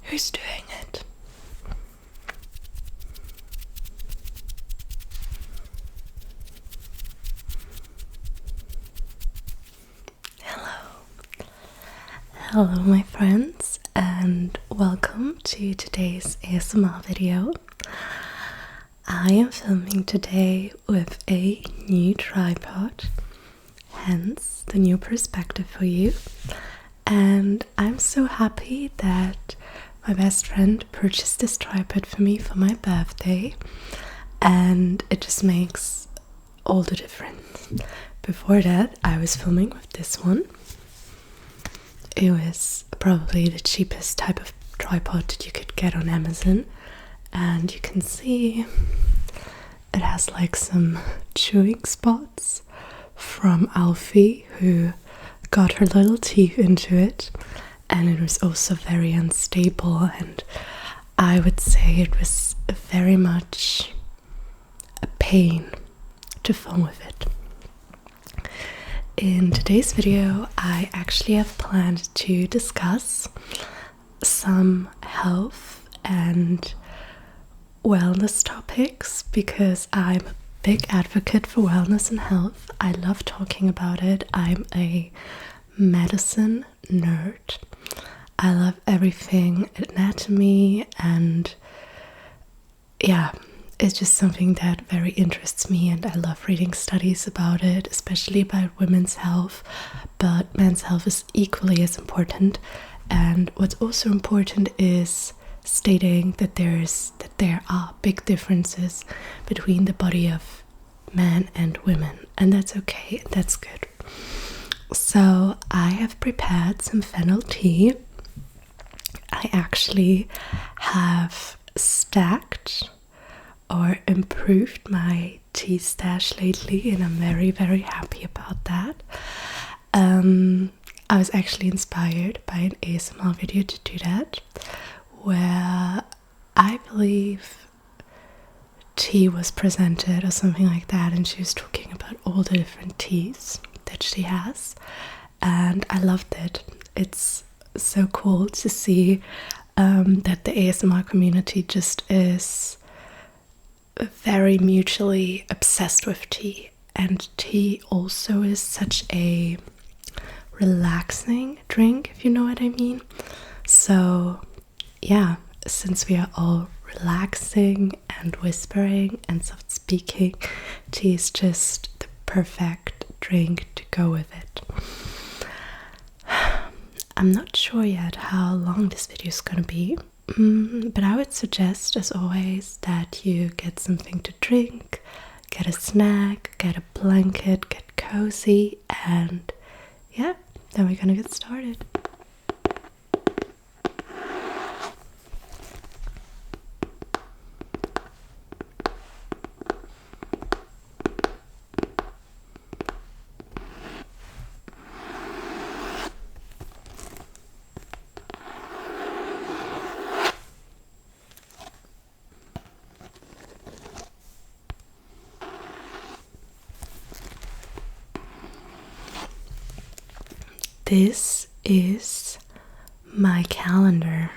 Who's doing it? Hello my friends, and welcome to today's ASMR video. I am filming today with a new tripod, hence the new perspective for you. And I'm so happy that my best friend purchased this tripod for me for my birthday, and it just makes all the difference. Before that, I was filming with this one. It was probably the cheapest type of tripod that you could get on Amazon, and you can see it has like some chewing spots from Alfie, who got her little teeth into it, and it was also very unstable, and I would say it was very much a pain to film with it. In today's video, I actually have planned to discuss some health and wellness topics because I'm a big advocate for wellness and health. I love talking about it. I'm a medicine nerd. I love everything anatomy, and yeah, it's just something that very interests me, and I love reading studies about it, especially about women's health, but men's health is equally as important. And what's also important is stating that there are big differences between the body of men and women, and that's okay, that's good. So I have prepared some fennel tea. I actually have stacked or improved my tea stash lately, and I'm very, very happy about that. I was actually inspired by an ASMR video to do that, where I believe tea was presented or something like that, and she was talking about all the different teas that she has, and I loved it. It's so cool to see that the ASMR community just is very mutually obsessed with tea, and tea also is such a relaxing drink, if you know what I mean. So yeah, since we are all relaxing and whispering and soft speaking, tea is just the perfect drink to go with it. I'm not sure yet how long this video is gonna be, but I would suggest, as always, that you get something to drink, get a snack, get a blanket, get cozy, and yeah, then we're gonna get started. This is my calendar,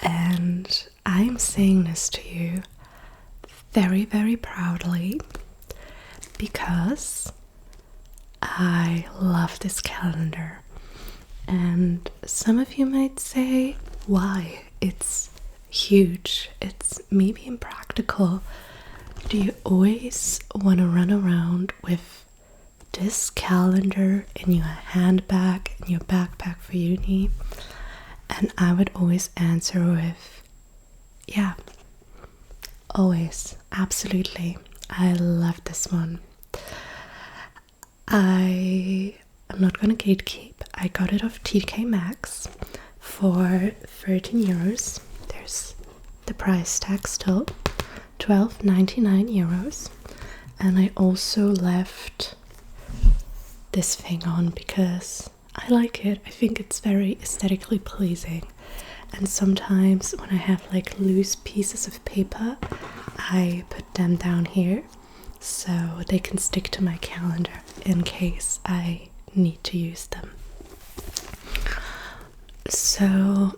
and I'm saying this to you very, very proudly because I love this calendar. And some of you might say, why? It's huge, it's maybe impractical. Do you always want to run around with this calendar in your handbag, in your backpack for uni? And I would always answer with, yeah, always, absolutely. I love this one. I'm not gonna gatekeep. I got it off TK Maxx for 13 euros. There's the price tag still, 12.99 euros. And I also left this thing on because I like it. I think it's very aesthetically pleasing, and sometimes when I have like loose pieces of paper, I put them down here so they can stick to my calendar in case I need to use them. So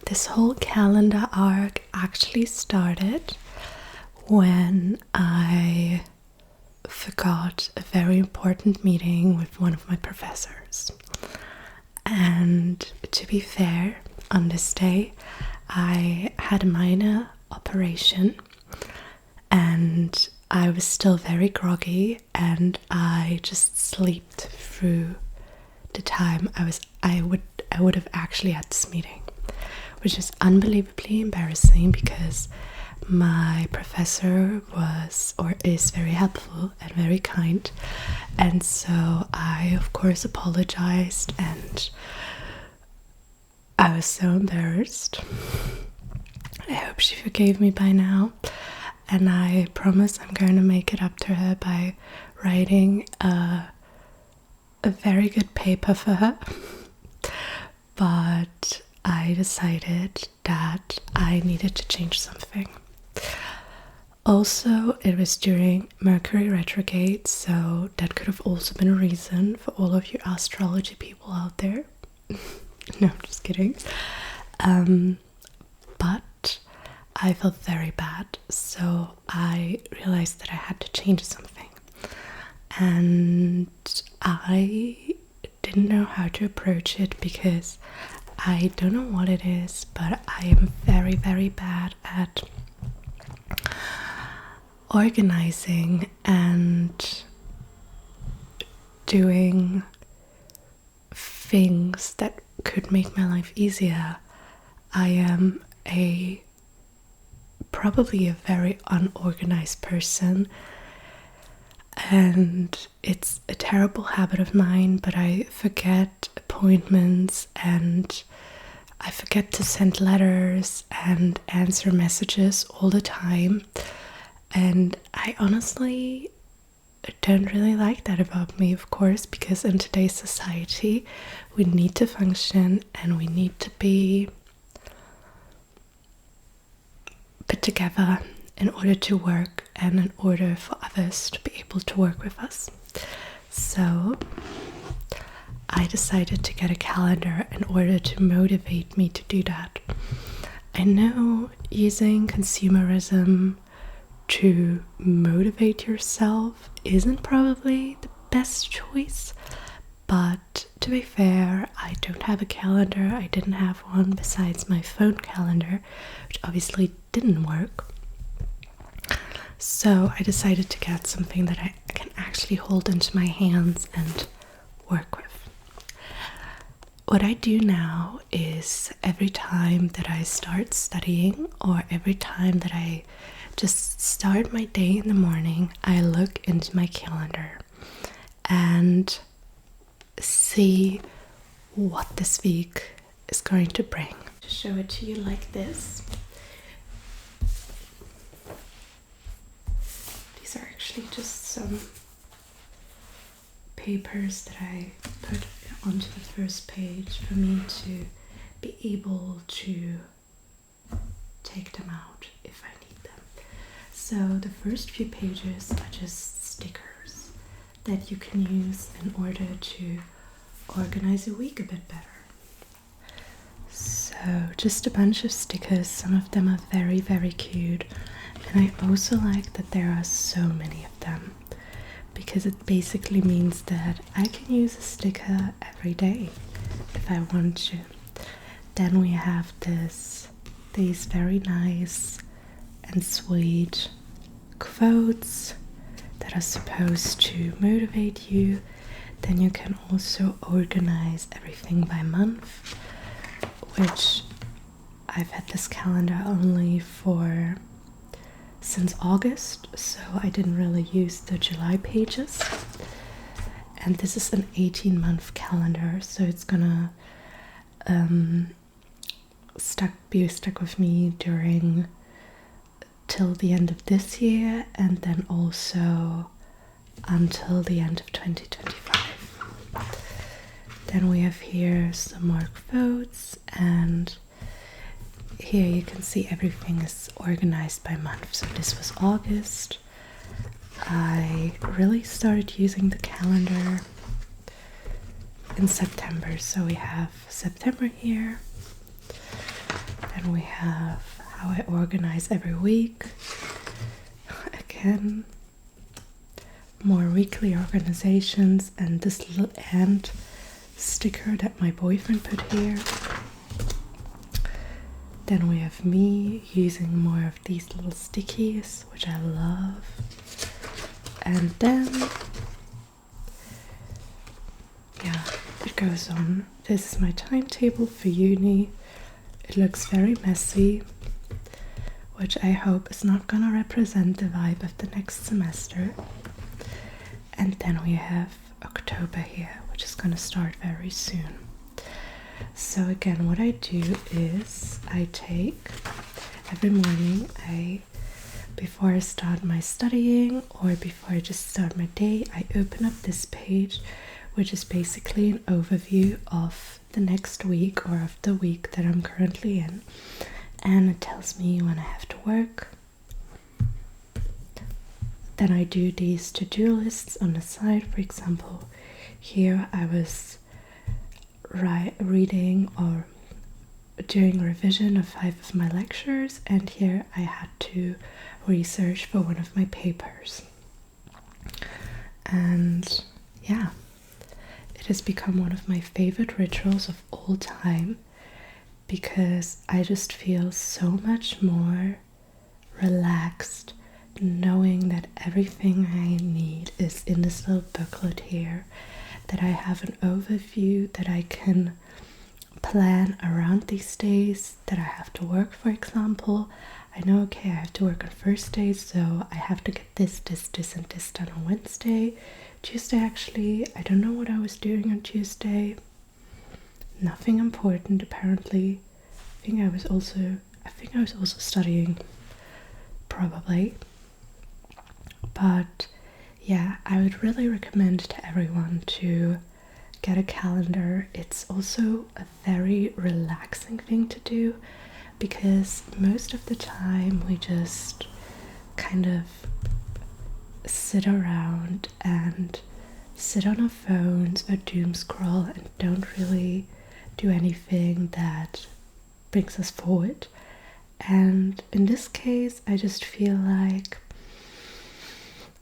this whole calendar arc actually started when I forgot a very important meeting with one of my professors. And to be fair, on this day, I had a minor operation and I was still very groggy, and I just slept through the time I would have actually had this meeting, which is unbelievably embarrassing because my professor was or is very helpful and very kind, and so I of course apologized, and I was so embarrassed. I hope she forgave me by now, and I promise I'm going to make it up to her by writing a very good paper for her. But I decided that I needed to change something. Also, it was during Mercury retrograde, so that could have also been a reason for all of you astrology people out there. No, I'm just kidding. But I felt very bad, so I realized that I had to change something. And I didn't know how to approach it because I don't know what it is, but I am very, very bad at organizing and doing things that could make my life easier. I am probably a very unorganized person, and it's a terrible habit of mine, but I forget appointments and I forget to send letters and answer messages all the time, and I honestly don't really like that about me, of course, because in today's society we need to function and we need to be put together in order to work and in order for others to be able to work with us. So I decided to get a calendar in order to motivate me to do that. I know using consumerism to motivate yourself isn't probably the best choice, but to be fair, I don't have a calendar. I didn't have one besides my phone calendar, which obviously didn't work. So I decided to get something that I can actually hold into my hands and work with. What I do now is every time that I start studying or every time that I just start my day in the morning, I look into my calendar and see what this week is going to bring. To show it to you like this. These are actually just some papers that I put onto the first page for me to be able to take them out if I need them. So the first few pages are just stickers that you can use in order to organize a week a bit better. So just a bunch of stickers. Some of them are very, very cute, and I also like that there are so many of them because it basically means that I can use a sticker every day if I want to. Then we have these very nice and sweet quotes that are supposed to motivate you. Then you can also organize everything by month, which I've had this calendar only since August, so I didn't really use the July pages. And this is an 18-month calendar, so it's gonna be stuck with me till the end of this year, and then also until the end of 2025. Then we have here some more quotes, and here you can see everything is organized by month. So this was August. I really started using the calendar in September, so we have September here. Then we have how I organize every week. Again, more weekly organizations, and this little ant sticker that my boyfriend put here. Then we have me using more of these little stickies, which I love. And then, yeah, it goes on. This is my timetable for uni. It looks very messy, which I hope is not gonna represent the vibe of the next semester. And then we have October here, which is gonna start very soon. So again, what I do is I take every morning, before I start my studying or before I just start my day, I open up this page, which is basically an overview of the next week or of the week that I'm currently in. And it tells me when I have to work. Then I do these to-do lists on the side. For example, here I was reading or doing revision of 5 of my lectures, and here I had to research for one of my papers. And yeah, it has become one of my favorite rituals of all time, because I just feel so much more relaxed knowing that everything I need is in this little booklet here, that I have an overview, that I can plan around these days that I have to work. For example, I know, okay, I have to work on Thursday, so I have to get this and this done on Wednesday. Tuesday, actually, I don't know what I was doing on Tuesday. Nothing important, apparently. I think I was also studying, probably. But yeah, I would really recommend to everyone to get a calendar. It's also a very relaxing thing to do, because most of the time we just kind of sit around and sit on our phones or doom scroll and don't really do anything that brings us forward. And in this case, I just feel like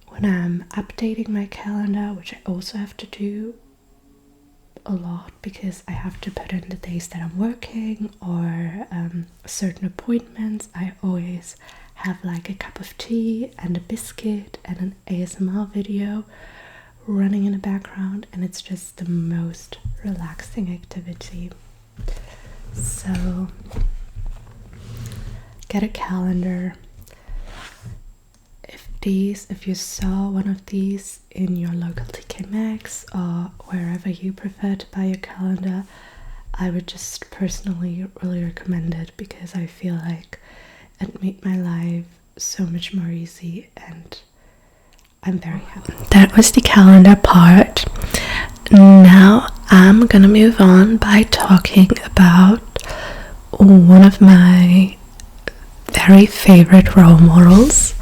when I'm updating my calendar, which I also have to do a lot because I have to put in the days that I'm working or certain appointments, I always have like a cup of tea and a biscuit and an ASMR video running in the background, and it's just the most relaxing activity. So get a calendar. If you saw one of these in your local TK Maxx or wherever you prefer to buy your calendar, I would just personally really recommend it, because I feel like it made my life so much more easy, and I'm very happy. That was the calendar part. Now I'm gonna move on by talking about one of my very favorite role models,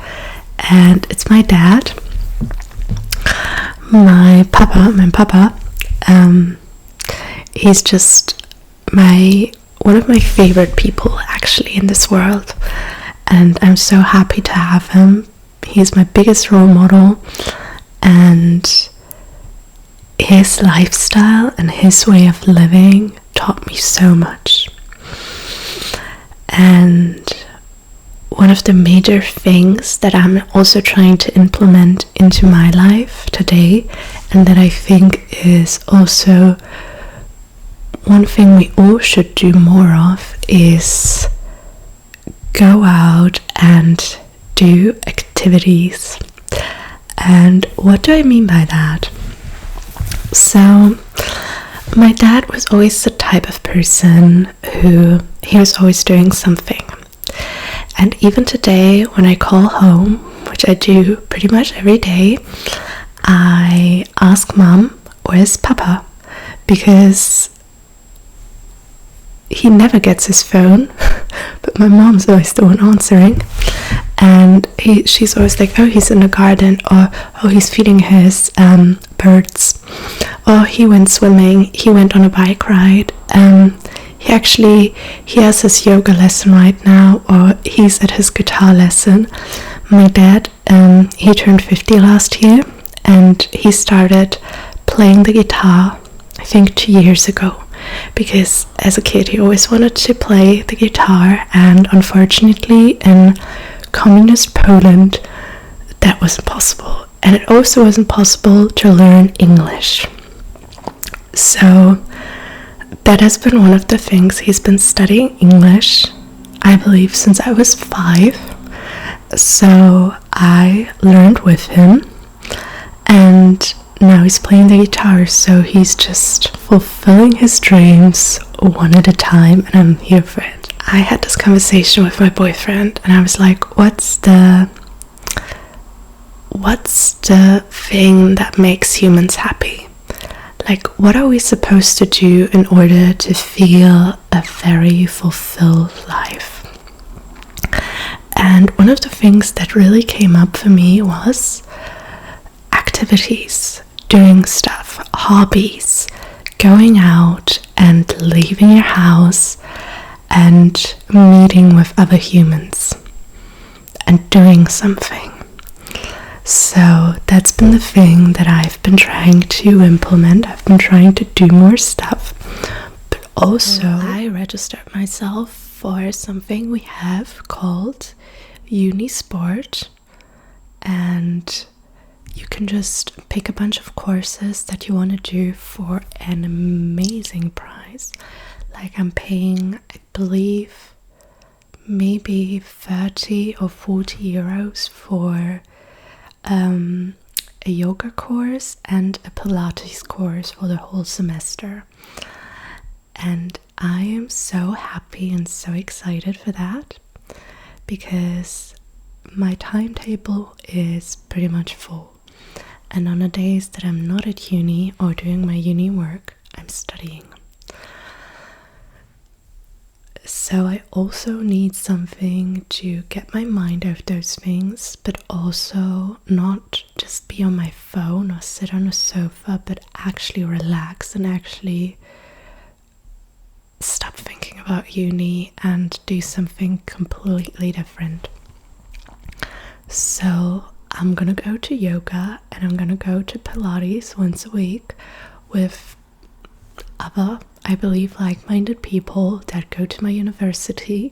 and it's my dad. My papa, he's just one of my favorite people actually in this world, and I'm so happy to have him. He's my biggest role model, and his lifestyle and his way of living taught me so much. And one of the major things that I'm also trying to implement into my life today, and that I think is also one thing we all should do more of, is go out and do activities. And what do I mean by that? So my dad was always the type of person he was always doing something. And even today, when I call home, which I do pretty much every day, I ask Mom, where's Papa? Because he never gets his phone, but my mom's always the one answering. And she's always like, oh, he's in the garden, or oh, he's feeding his birds, or he went swimming, he went on a bike ride, he he has his yoga lesson right now, or he's at his guitar lesson. My dad, he turned 50 last year, and he started playing the guitar, I think 2 years ago, because as a kid he always wanted to play the guitar, and unfortunately in communist Poland that wasn't possible, and it also wasn't possible to learn English. So that has been one of the things. He's been studying English, I believe, since I was 5. So I learned with him, and now he's playing the guitar, so he's just fulfilling his dreams one at a time, and I'm here for it. I had this conversation with my boyfriend, and I was like, what's the thing that makes humans happy? Like, what are we supposed to do in order to feel a very fulfilled life? And one of the things that really came up for me was activities, doing stuff, hobbies, going out and leaving your house and meeting with other humans and doing something. So that's been the thing that I've been trying to implement. I've been trying to do more stuff, but also I registered myself for something we have called Unisport, and you can just pick a bunch of courses that you want to do for an amazing price. Like, I'm paying, I believe, maybe 30 or 40 euros for a yoga course and a Pilates course for the whole semester. And I am so happy and so excited for that, because my timetable is pretty much full. And on the days that I'm not at uni or doing my uni work, I'm studying. So I also need something to get my mind off those things, but also not just be on my phone or sit on a sofa, but actually relax and actually stop thinking about uni and do something completely different. So I'm gonna go to yoga and I'm gonna go to Pilates once a week with other, I believe, like-minded people that go to my university,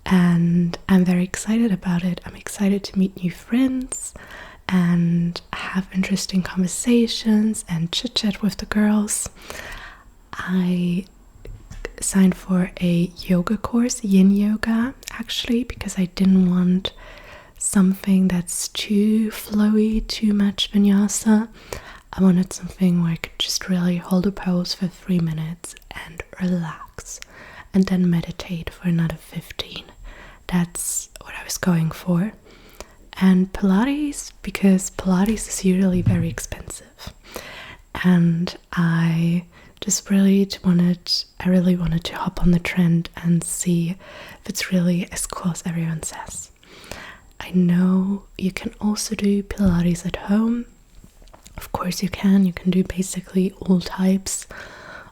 and I'm very excited about it. I'm excited to meet new friends and have interesting conversations and chit-chat with the girls. I signed for a yoga course, yin yoga, actually, because I didn't want something that's too flowy, too much vinyasa. I wanted something where I could just really hold a pose for 3 minutes and relax, and then meditate for another 15. That's what I was going for. And Pilates, because Pilates is usually very expensive, and I really wanted to hop on the trend and see if it's really as cool as everyone says. I know you can also do Pilates at home. Of course you can do basically all types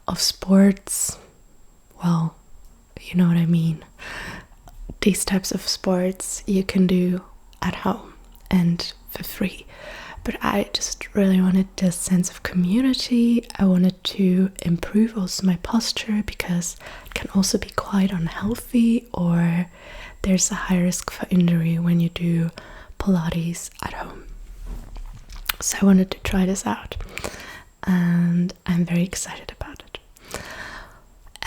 of sports. Well, you know what I mean. These types of sports you can do at home and for free. But I just really wanted this sense of community. I wanted to improve also my posture, because it can also be quite unhealthy, or there's a high risk for injury when you do Pilates at home. So I wanted to try this out, and I'm very excited about it.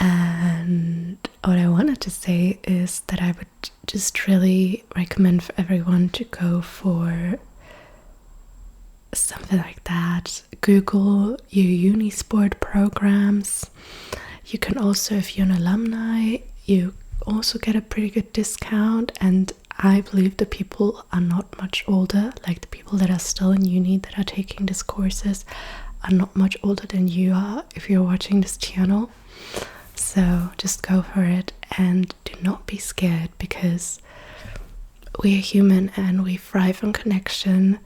And what I wanted to say is that I would just really recommend for everyone to go for something like that. Google your Unisport programs. You can also, if you're an alumni, you also get a pretty good discount, and I believe the people are not much older, like the people that are still in uni that are taking these courses are not much older than you are if you're watching this channel. So just go for it, and do not be scared, because we are human and we thrive on connection.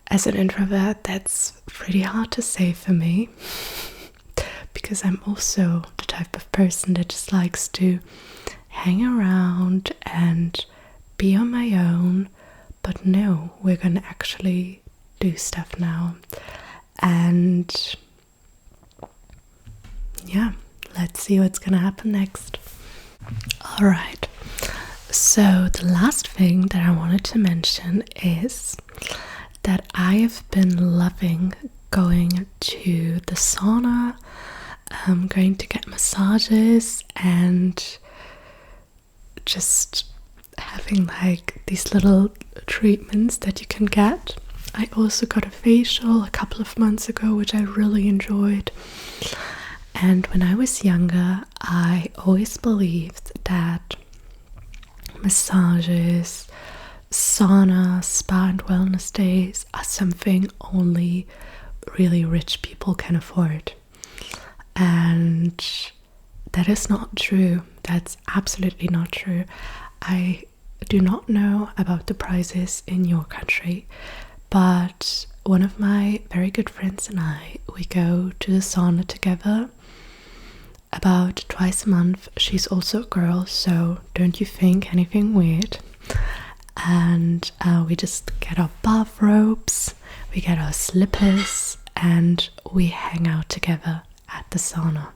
As an introvert, that's pretty hard to say for me, because I'm also the type of person that just likes to hang around and be on my own, but no, we're gonna actually do stuff now. And yeah, let's see what's gonna happen next. Alright, so the last thing that I wanted to mention is that I have been loving going to the sauna. I'm going to get massages and just having like these little treatments that you can get. I also got a facial a couple of months ago, which I really enjoyed. And when I was younger, I always believed that massages, sauna, spa and wellness days are something only really rich people can afford. And that is not true. That's absolutely not true. I do not know about the prices in your country, but one of my very good friends and I, we go to the sauna together about twice a month. She's also a girl, so don't you think anything weird. And we just get our bathrobes, we get our slippers, and we hang out together at the sauna.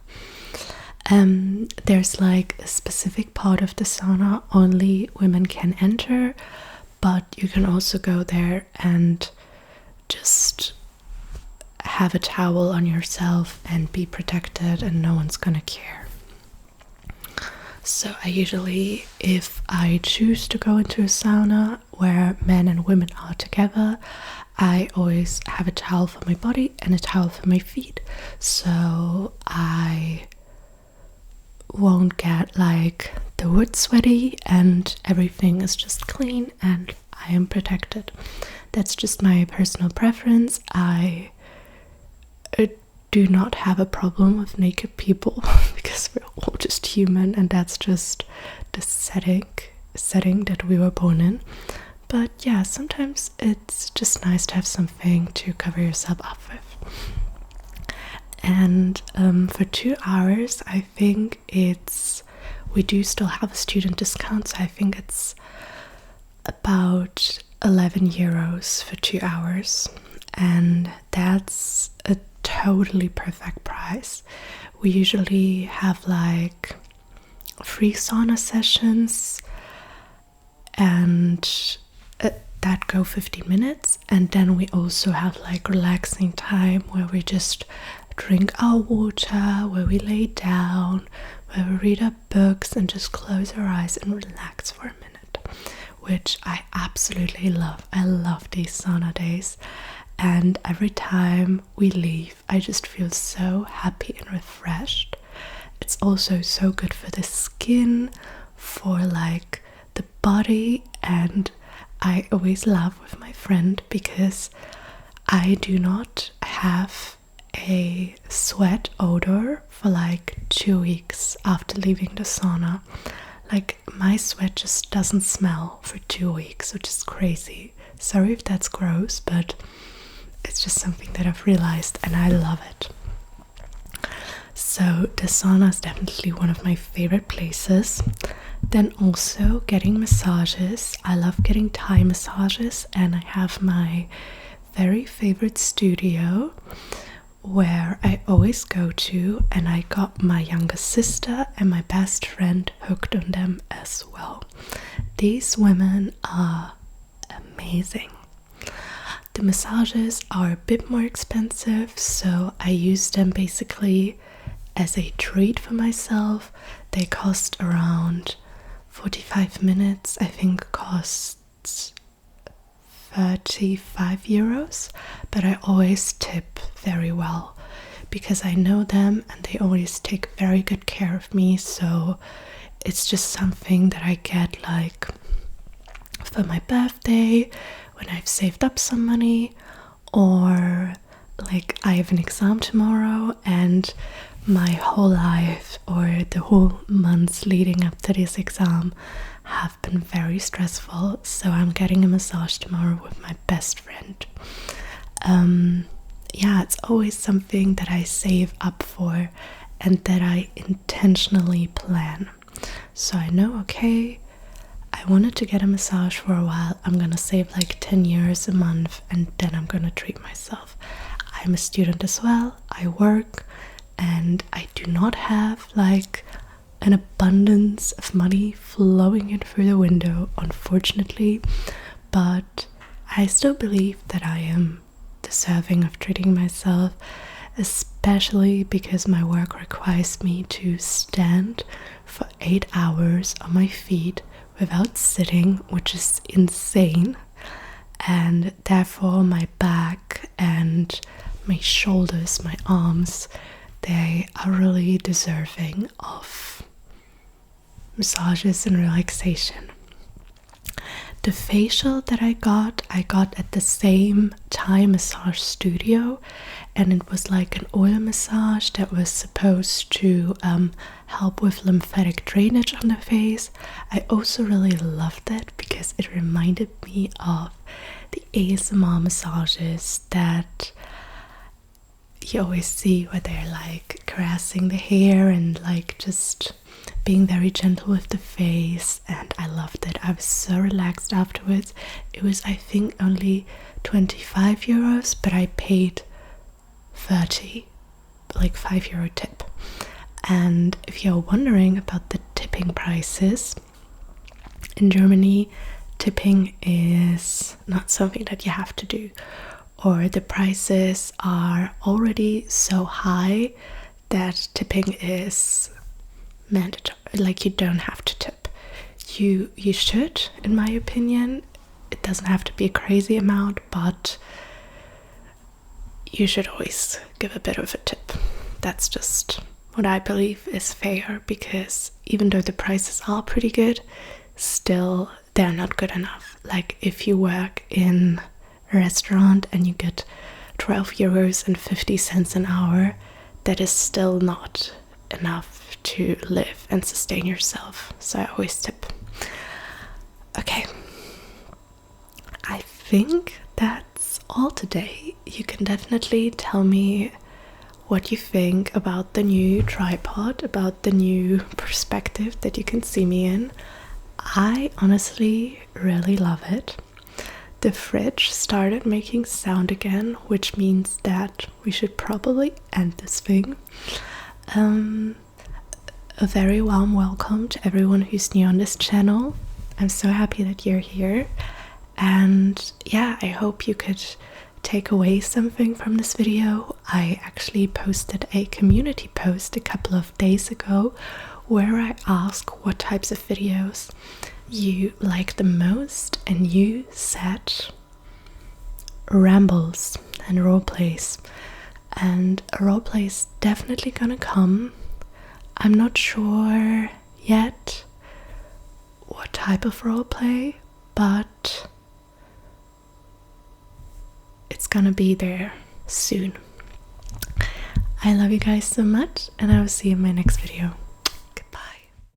There's like a specific part of the sauna only women can enter, but you can also go there and just have a towel on yourself and be protected, and no one's gonna care. So I usually, if I choose to go into a sauna where men and women are together, I always have a towel for my body and a towel for my feet, so I won't get like the wood sweaty and everything is just clean and I am protected. That's just my personal preference. I do not have a problem with naked people because we're all just human, and that's just the setting that we were born in. But yeah, sometimes it's just nice to have something to cover yourself up with. And for 2 hours, I think we do still have a student discount, so I think it's about 11 euros for 2 hours, and that's a totally perfect price. We usually have like free sauna sessions and that go 15 minutes, and then we also have like relaxing time where we just drink our water, where we lay down, where we read our books and just close our eyes and relax for a minute, which I absolutely love. I love these sauna days, and every time we leave I just feel so happy and refreshed. It's also so good for the skin, for like the body, and I always laugh with my friend because I do not have a sweat odor for like 2 weeks after leaving the sauna. Like my sweat just doesn't smell for 2 weeks, which is crazy. Sorry if that's gross, but it's just something that I've realized and I love it. So the sauna is definitely one of my favorite places. Then also getting massages. I love getting Thai massages, and I have my very favorite studio where I always go to, and I got my younger sister and my best friend hooked on them as well. These women are amazing. The massages are a bit more expensive, so I use them basically as a treat for myself. They cost around 45 minutes, I think costs 35 euros, but I always tip very well because I know them and they always take very good care of me. So it's just something that I get like for my birthday, when I've saved up some money, or like I have an exam tomorrow and my whole life or the whole months leading up to this exam have been very stressful, so I'm getting a massage tomorrow with my best friend. Yeah, it's always something that I save up for, and that I intentionally plan. So I know, okay, I wanted to get a massage for a while. I'm gonna save like 10 euros a month and then I'm gonna treat myself. I'm a student as well. I work and I do not have like an abundance of money flowing in through the window, unfortunately, but I still believe that I am deserving of treating myself, especially because my work requires me to stand for 8 hours on my feet without sitting, which is insane, and therefore my back and my shoulders, my arms, they are really deserving of massages and relaxation. The facial that I got at the same Thai massage studio, and it was like an oil massage that was supposed to help with lymphatic drainage on the face. I also really loved it because it reminded me of the ASMR massages that you always see, where they're like caressing the hair and like just being very gentle with the face, and I loved it. I was so relaxed afterwards. It was, I think, only 25 euros, but I paid 30, like €5 tip. And if you're wondering about the tipping prices, in Germany, tipping is not something that you have to do, or the prices are already so high that tipping is mandatory. Like, you don't have to tip. You should, in my opinion. It doesn't have to be a crazy amount, but you should always give a bit of a tip. That's just what I believe is fair, because even though the prices are pretty good, still they're not good enough. Like, if you work in a restaurant and you get 12 euros and 50 cents an hour, that is still not enough to live and sustain yourself. So I always tip. Okay, I think that's all today. You can definitely tell me what you think about the new tripod, about the new perspective that you can see me in. I honestly really love it. The fridge started making sound again, which means that we should probably end this thing. A very warm welcome to everyone who's new on this channel. I'm so happy that you're here, and yeah, I hope you could take away something from this video. I actually posted a community post a couple of days ago where I asked what types of videos you like the most, and you said rambles and roleplays, and a roleplay is definitely gonna come. I'm not sure yet what type of roleplay, but it's gonna be there soon. I love you guys so much, and I will see you in my next video.